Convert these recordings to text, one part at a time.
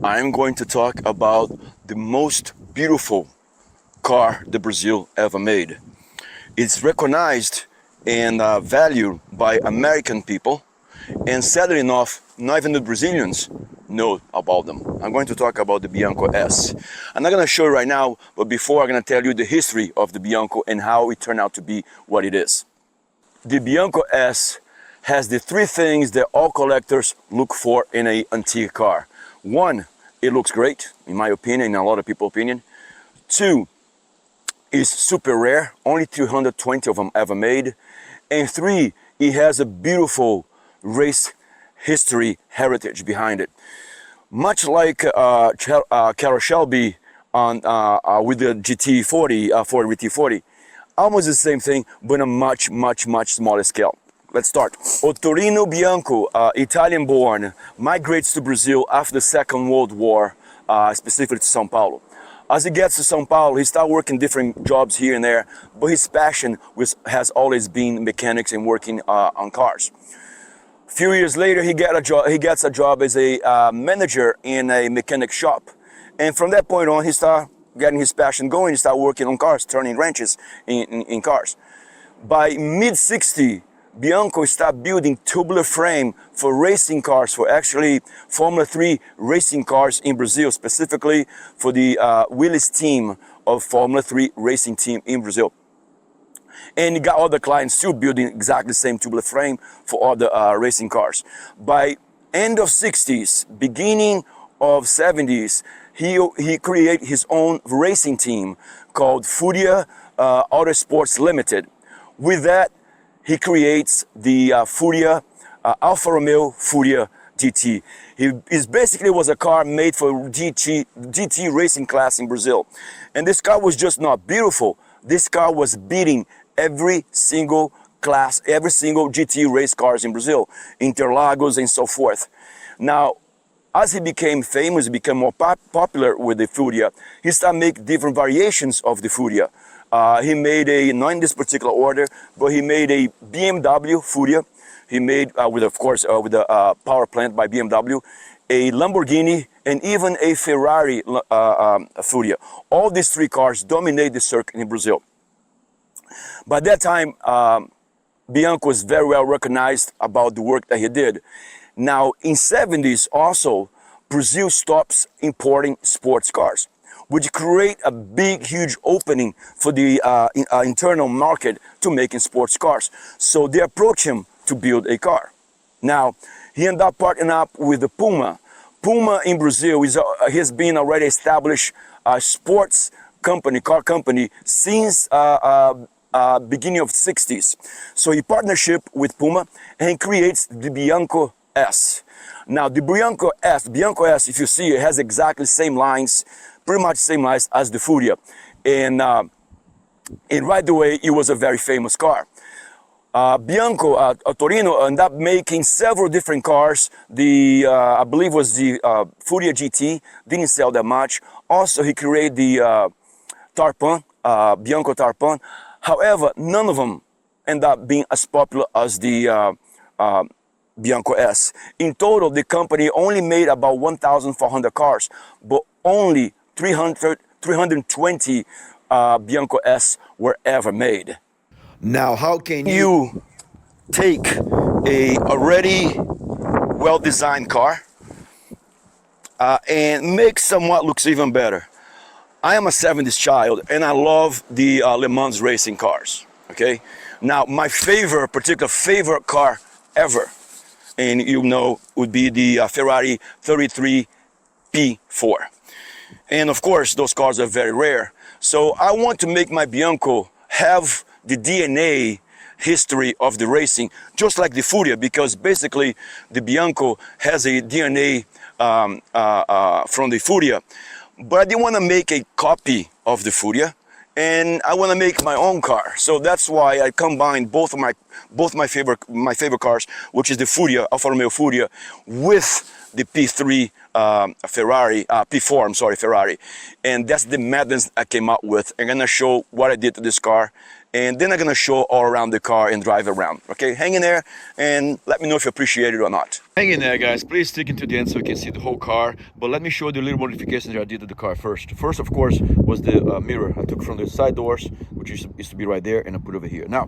I'm going to talk about the most beautiful car that Brazil ever made. It's recognized and valued by American people, and sadly enough, not even the Brazilians know about them. I'm going to talk about the Bianco S. I'm not going to show you right now, but before I'm going to tell you the history of the Bianco and how it turned out to be what it is. The Bianco S has the three things that all collectors look for in an antique car. One, it looks great, in my opinion, in a lot of people's opinion. Two, it's super rare, only 320 of them ever made. And three, it has a beautiful race history heritage behind it. Much like Carroll Shelby with the GT40, Ford GT40, almost the same thing, but on a much smaller scale. Let's start. Ottorino Bianco, Italian-born, migrates to Brazil after the Second World War, specifically to São Paulo. As he gets to São Paulo, he starts working different jobs here and there, but his passion has always been mechanics and working on cars. A few years later, he gets a job as a manager in a mechanic shop. And from that point on, he starts getting his passion going. He started working on cars, turning wrenches in cars. By mid-60s, Bianco started building tubular frame for racing cars, for actually Formula 3 racing cars in Brazil, specifically for the Willis team of Formula 3 racing team in Brazil. And he got other clients still building exactly the same tubular frame for other racing cars. By end of 60s, beginning of 70s, he created his own racing team called Furia Autosports Limited. With that, he creates the Alfa Romeo Furia GT. It basically was a car made for GT racing class in Brazil. And this car was just not beautiful. This car was beating every single class, every single GT race cars in Brazil, Interlagos and so forth. Now, as he became famous, he became more popular with the Furia, he started making different variations of the Furia. He made not in this particular order, but he made a BMW Furia. He made, with a power plant by BMW, a Lamborghini, and even a Ferrari Furia. All these three cars dominate the circuit in Brazil. By that time, Bianco was very well recognized about the work that he did. Now, in 70s also, Brazil stops importing sports cars, which create a big, huge opening for the internal market to making sports cars. So they approach him to build a car. Now, he ended up partnering up with the Puma. Puma in Brazil has been already established sports company, car company, since beginning of 60s. So he partnership with Puma and he creates the Bianco S. Now, the Bianco S, if you see, it has exactly the same lines, pretty much same lines as the Furia. And right away, it was a very famous car. Bianco, Torino, ended up making several different cars. I believe was the Furia GT, didn't sell that much. Also, he created the Tarpan, Bianco Tarpan. However, none of them ended up being as popular as the Bianco S. In total, the company only made about 1,400 cars, but only 320 Bianco S were ever made. Now, how can You take a already well-designed car and make somewhat looks even better. I am a 70s child and I love the Le Mans racing cars, okay? Now, my particular favorite car ever, and you know, would be the Ferrari 33 P4. And of course, those cars are very rare. So I want to make my Bianco have the DNA history of the racing, just like the Furia, because basically the Bianco has a DNA from the Furia. But I didn't want to make a copy of the Furia, and I want to make my own car. So that's why I combined both my favorite cars, which is the Furia, Alfa Romeo Furia, with the P3 P4, I'm sorry, Ferrari. And that's the madness I came up with. I'm gonna show what I did to this car and then I'm gonna show all around the car and drive around. Okay, hang in there and let me know if you appreciate it or not. Hang in there, guys. Please stick into the end so you can see the whole car. But let me show you the little modifications that I did to the car first. First, of course, was the mirror. I took from the side doors, which used to be right there, and I put over here. Now,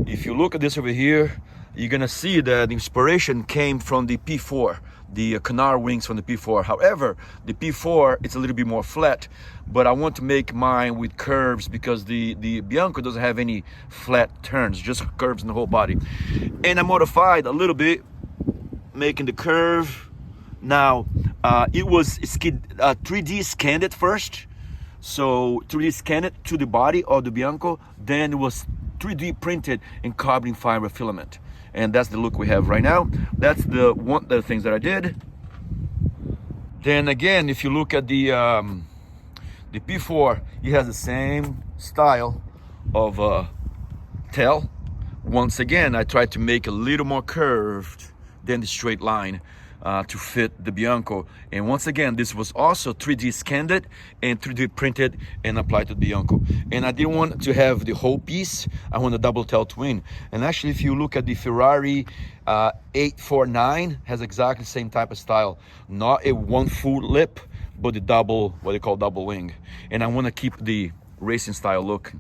if you look at this over here, you're gonna see that the inspiration came from the P4, the canard wings from the P4. However, the P4, it's a little bit more flat, but I want to make mine with curves because the Bianco doesn't have any flat turns, just curves in the whole body. And I modified a little bit, making the curve. Now, it was 3D scanned it first. So 3D scanned it to the body of the Bianco, then it was 3D printed in carbon fiber filament. And that's the look we have right now. That's the things that I did. Then again, if you look at the P4, it has the same style of tail. Once again, I tried to make a little more curved than the straight line to fit the Bianco. And once again, this was also 3D scanned and 3D printed and applied to the Bianco. And I didn't want to have the whole piece. I want a double tail twin. And actually, if you look at the Ferrari 849, has exactly the same type of style. Not a one full lip, but the double, what they call double wing. And I want to keep the racing style look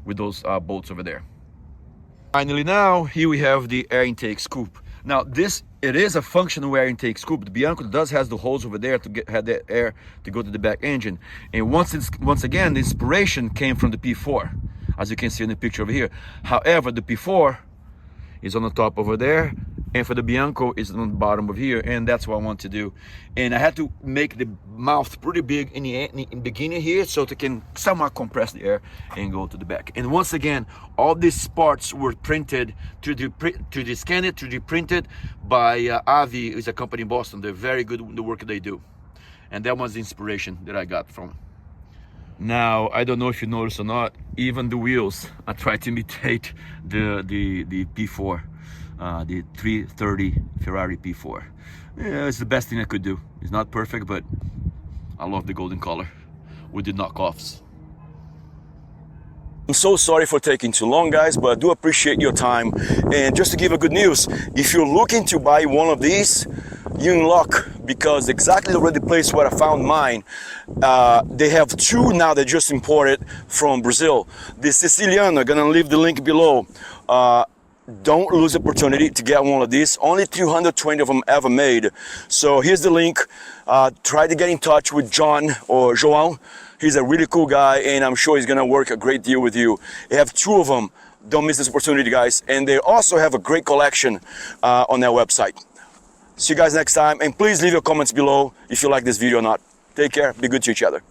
with those bolts over there. Finally, now here we have the air intake scoop. Now it is a functional air intake scoop. The Bianco has the holes over there to have the air to go to the back engine. And once again, the inspiration came from the P4, as you can see in the picture over here. However, the P4 is on the top over there, and for the Bianco is on the bottom over here, and that's what I want to do. And I had to make the mouth pretty big in the beginning here, so they can somewhat compress the air and go to the back. And once again, all these parts were printed, 3D scanned, 3D printed by Avi, is a company in Boston. They're very good in the work they do. And that was the inspiration that I got from it. Now, I don't know if you noticed or not, even the wheels, I tried to imitate the P4. The 330 Ferrari P4. Yeah, it's the best thing I could do. It's not perfect, but I love the golden color with the knockoffs. I'm so sorry for taking too long, guys, but I do appreciate your time. And just to give a good news, if you're looking to buy one of these, you're in luck, because exactly the place where I found mine, they have two now that just imported from Brazil. The Sicilian, I'm gonna leave the link below. Don't lose the opportunity to get one of these. Only 220 of them ever made. So here's the link. Try to get in touch with John or João. He's a really cool guy, and I'm sure he's gonna work a great deal with you. They have two of them. Don't miss this opportunity, guys. And they also have a great collection on their website. See you guys next time, and please leave your comments below if you like this video or not. Take care, be good to each other.